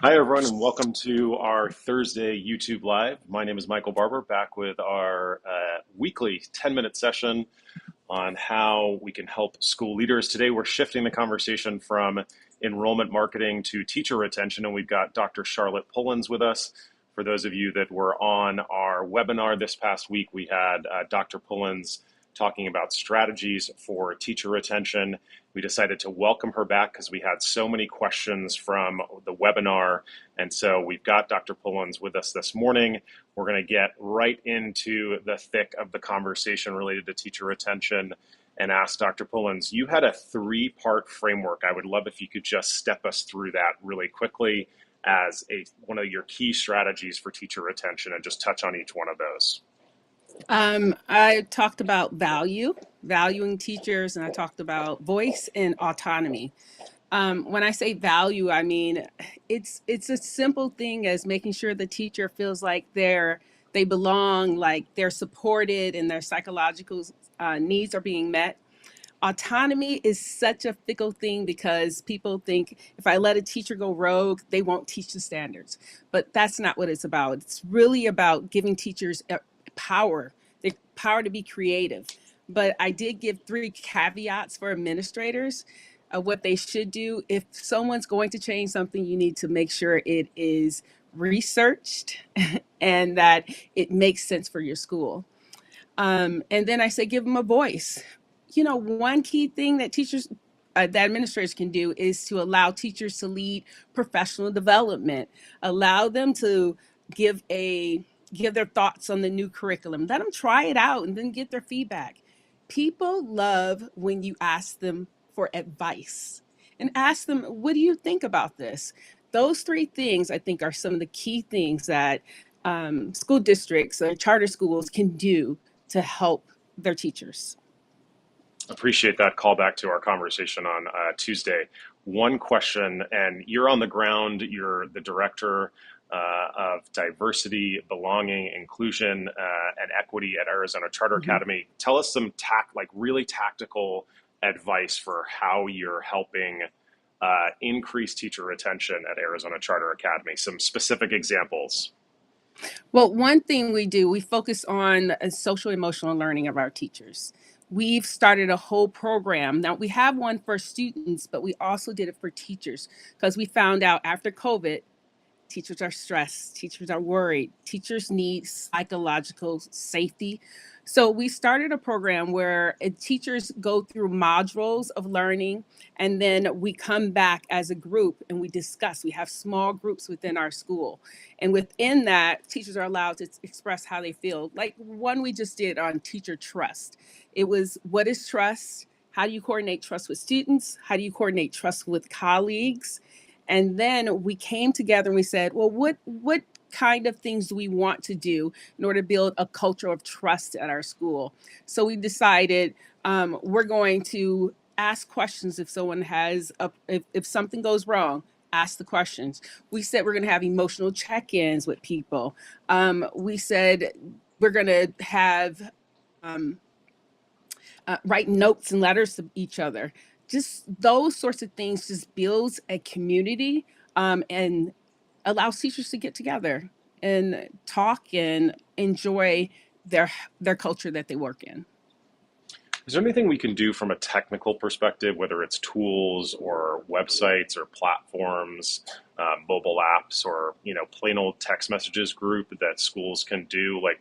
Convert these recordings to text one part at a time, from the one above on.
Hi, everyone, and welcome to our Thursday YouTube Live. My name is Michael Barber, back with our weekly 10-minute session on how we can help school leaders. Today, we're shifting the conversation from enrollment marketing to teacher retention, and we've got Dr. Charlotte Pullins with us. For those of you that were on our webinar this past week, we had Dr. Pullins talking about strategies for teacher retention. We decided to welcome her back because we had so many questions from the webinar. And so we've got Dr. Pullins with us this morning. We're going to get right into the thick of the conversation related to teacher retention and ask Dr. Pullins, you had a three-part framework. I would love if you could just step us through that really quickly as one of your key strategies for teacher retention and just touch on each one of those. I talked about valuing teachers, and I talked about voice and autonomy. When I say value, I mean it's a simple thing as making sure the teacher feels like they belong, like they're supported, and their psychological needs are being met. Autonomy is such a fickle thing because people think if I let a teacher go rogue, they won't teach the standards. But that's not what it's about. It's really about giving teachers power, the power to be creative. But I did give three caveats for administrators of what they should do. If someone's going to change something, you need to make sure it is researched and that it makes sense for your school. And then I say give them a voice. One key thing that that administrators can do is to allow teachers to lead professional development, allow them to give their thoughts on the new curriculum, let them try it out and then get their feedback. People love when you ask them for advice and ask them, what do you think about this? Those three things, I think, are some of the key things that school districts or charter schools can do to help their teachers. Appreciate that callback to our conversation on Tuesday. One question, and you're on the ground, you're the director of diversity, belonging, inclusion, and equity at Arizona Charter Academy. Tell us some really tactical advice for how you're helping increase teacher retention at Arizona Charter Academy. Some specific examples. Well, one thing we do, we focus on social emotional learning of our teachers. We've started a whole program. Now, we have one for students, but we also did it for teachers because we found out after COVID, teachers are stressed, teachers are worried, teachers need psychological safety. So we started a program where teachers go through modules of learning, and then we come back as a group and we discuss. We have small groups within our school. And within that, teachers are allowed to express how they feel. Like one we just did on teacher trust. It was, what is trust? How do you coordinate trust with students? How do you coordinate trust with colleagues? And then we came together and we said, well, what kind of things do we want to do in order to build a culture of trust at our school? So we decided we're going to ask questions if someone if something goes wrong. Ask the questions. We said we're going to have emotional check-ins with people. We said we're going to have write notes and letters to each other. Just those sorts of things just builds a community and allows teachers to get together and talk and enjoy their culture that they work in. Is there anything we can do from a technical perspective, whether it's tools or websites or platforms, mobile apps, or plain old text messages group that schools can do? Like,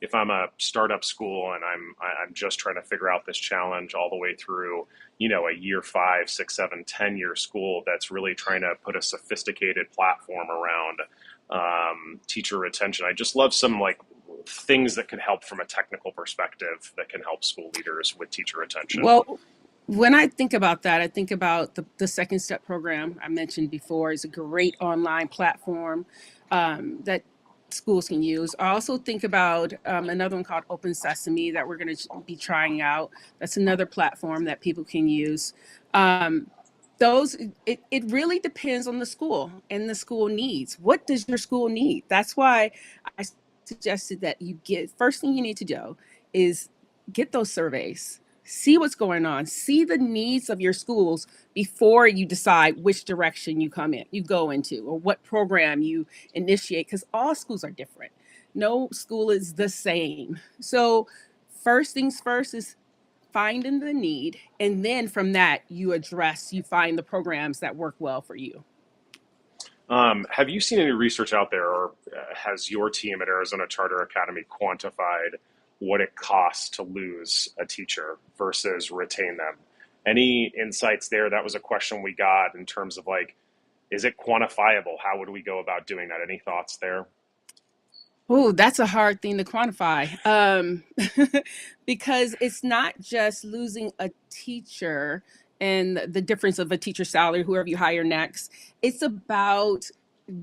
if I'm a startup school and I'm just trying to figure out this challenge all the way through, a year 5, 6, 7, 10-year school that's really trying to put a sophisticated platform around teacher retention. I just love some things that can help from a technical perspective that can help school leaders with teacher retention. Well, when I think about that, I think about the Second Step program I mentioned before. Is a great online platform that schools can use. I also think about another one called Open Sesame that we're going to be trying out. That's another platform that people can use. It really depends on the school and the school needs. What does your school need? That's why I suggested that first thing you need to do is get those surveys. See what's going on. See the needs of your schools before you decide which direction you go into, or what program you initiate, because all schools are different. No school is the same. So first things first is finding the need, and then from that you find the programs that work well for you. Have you seen any research out there, or has your team at Arizona Charter Academy quantified what it costs to lose a teacher versus retain them? Any insights there? That was a question we got in terms of like, is it quantifiable? How would we go about doing that? Any thoughts there? Oh, that's a hard thing to quantify. Because it's not just losing a teacher and the difference of a teacher's salary, whoever you hire next. It's about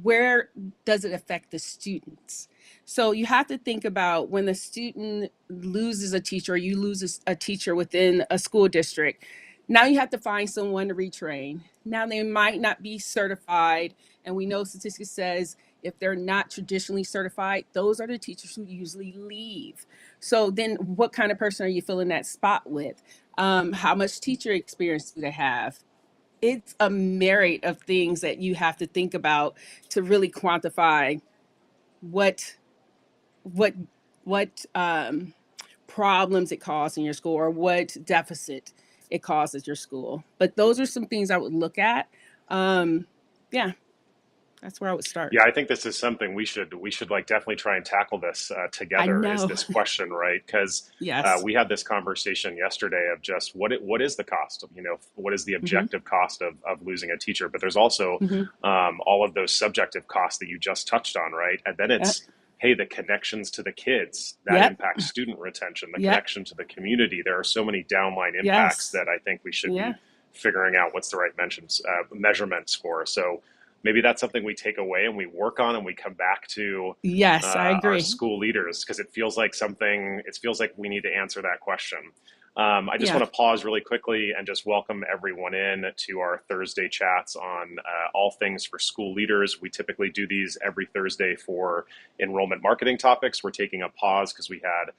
where does it affect the students. So you have to think about when the student loses a teacher, or you lose a teacher within a school district. Now you have to find someone to retrain. Now they might not be certified, and we know statistics says if they're not traditionally certified, those are the teachers who usually leave. So then what kind of person are you filling that spot with? How much teacher experience do they have? It's a myriad of things that you have to think about to really quantify what what what problems it causes in your school, or what deficit it causes your school. But those are some things I would look at. Um, yeah, that's where I would start. Yeah, I think this is something we should like definitely try and tackle this I together. Is know. this question right? Because Yes. we had this conversation yesterday of just what is the cost of, what is the Hmm. objective cost of losing a teacher, but there's also Hmm. all of those subjective costs that you just touched on, right? And then Yep. it's, hey, the connections to the kids that Yep. impacts student retention, the Yep. connection to the community. There are so many downline impacts Yes. that I think we should Yeah. be figuring out what's the right measurements for. So maybe that's something we take away and we work on and we come back to Yes, I our agree. school leaders, because it feels like we need to answer that question. I just Yeah. want to pause really quickly and just welcome everyone in to our Thursday chats on all things for school leaders. We typically do these every Thursday for enrollment marketing topics. We're taking a pause because we had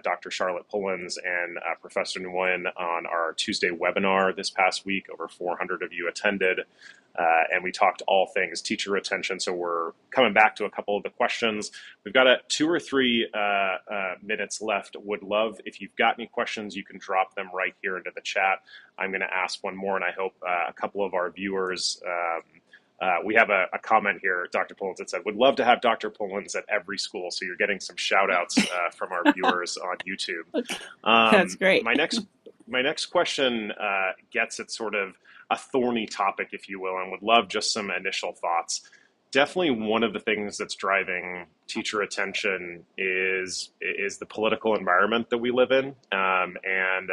Dr. Charlotte Pullins and Professor Nguyen on our Tuesday webinar this past week. Over 400 of you attended, and we talked all things teacher retention. So we're coming back to a couple of the questions. We've got 2 or 3 minutes left. Would love, if you've got any questions, you can drop them right here into the chat. I'm going to ask one more, and I hope a couple of our viewers. We have a comment here, Dr. Pullins, that said, would love to have Dr. Pullins at every school. So you're getting some shout outs from our viewers on YouTube. Okay. That's Um, great. my next my next question gets at sort of a thorny topic, if you will, and would love just some initial thoughts. Definitely one of the things that's driving teacher attention is the political environment that we live in, and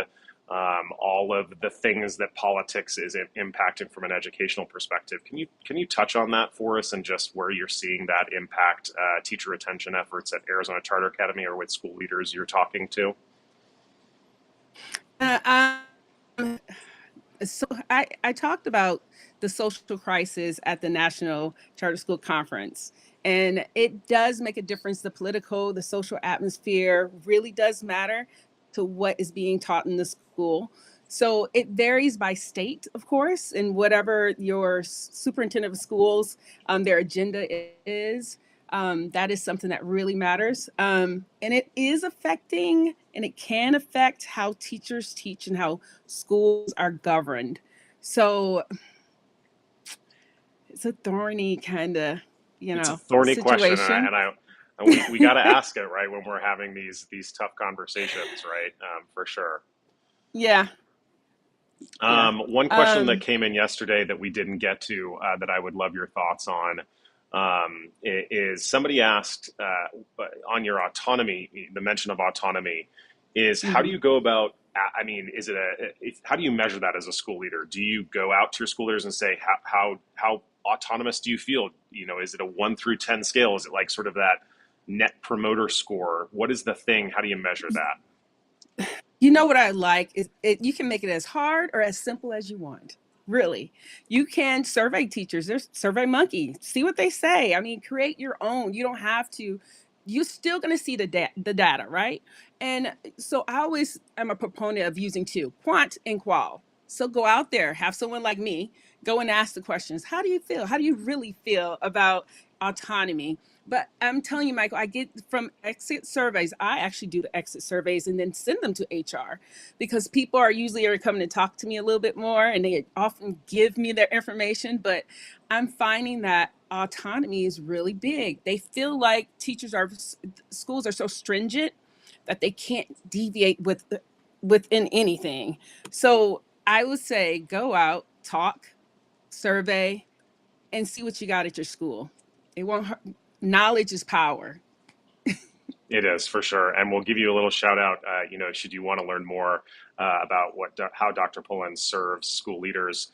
all of the things that politics is impacting from an educational perspective. Can you touch on that for us, and just where you're seeing that impact teacher retention efforts at Arizona Charter Academy, or with school leaders you're talking to? Uh, um, so I talked about the social crisis at the National Charter School Conference, and it does make a difference. The political, the social atmosphere really does matter to what is being taught in the school. So it varies by state, of course, and whatever your superintendent of schools, their agenda is. That is something that really matters. And it is affecting, and it can affect how teachers teach and how schools are governed. So it's a thorny kind of, It's a thorny question, situation. and we got to ask it right when we're having these tough conversations, right? For sure. Yeah, yeah. One question that Um, came in yesterday that we didn't get to, that I would love your thoughts on, is somebody asked on your autonomy, the mention of autonomy, is how do mhm. you go about? I mean, how do you measure that as a school leader? Do you go out to your school leaders and say how autonomous do you feel? Is it a 1 through 10 scale? Is it like sort of that net promoter score? What is the thing? How do you measure that? You know what I like is you can make it as hard or as simple as you want. Really, you can survey teachers. There's Survey Monkey. See what they say. I mean, create your own. You don't have to. you're still going to see the data, right? And so I always am a proponent of using two, quant and qual. So go out there, have someone like me go and ask the questions. How do you feel? How do you really feel about autonomy? But I'm telling you, Michael, I get from exit surveys. I actually do the exit surveys and then send them to HR because people are usually coming to talk to me a little bit more and they often give me their information. But I'm finding that autonomy is really big. They feel like schools are so stringent that they can't deviate within anything. So I would say go out, talk, survey, and see what you got at your school. It won't hurt. Knowledge is power. It is for sure, and we'll give you a little shout out. Should you want to learn more about how Dr. Pullins serves school leaders,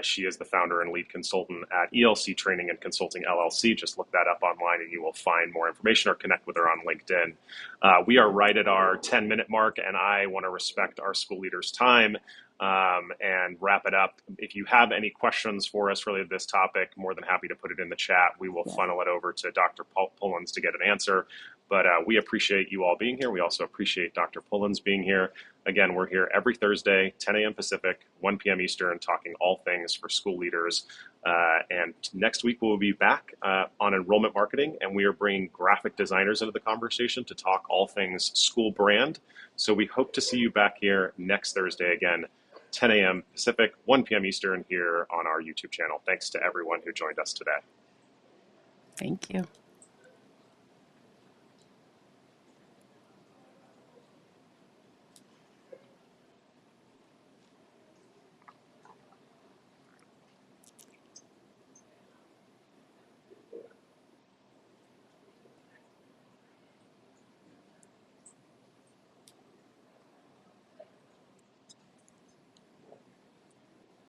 she is the founder and lead consultant at ELC Training and Consulting LLC. Just look that up online, and you will find more information or connect with her on LinkedIn. We are right at our 10-minute mark, and I want to respect our school leaders' time. And wrap it up. If you have any questions for us related to this topic, more than happy to put it in the chat. We will funnel it over to Dr. Pullins to get an answer. But we appreciate you all being here. We also appreciate Dr. Pullins being here. Again, we're here every Thursday, 10 a.m. Pacific, 1 p.m. Eastern, talking all things for school leaders. And next week, we'll be back on enrollment marketing, and we are bringing graphic designers into the conversation to talk all things school brand. So we hope to see you back here next Thursday again, 10 a.m. Pacific, 1 p.m. Eastern, here on our YouTube channel. Thanks to everyone who joined us today. Thank you.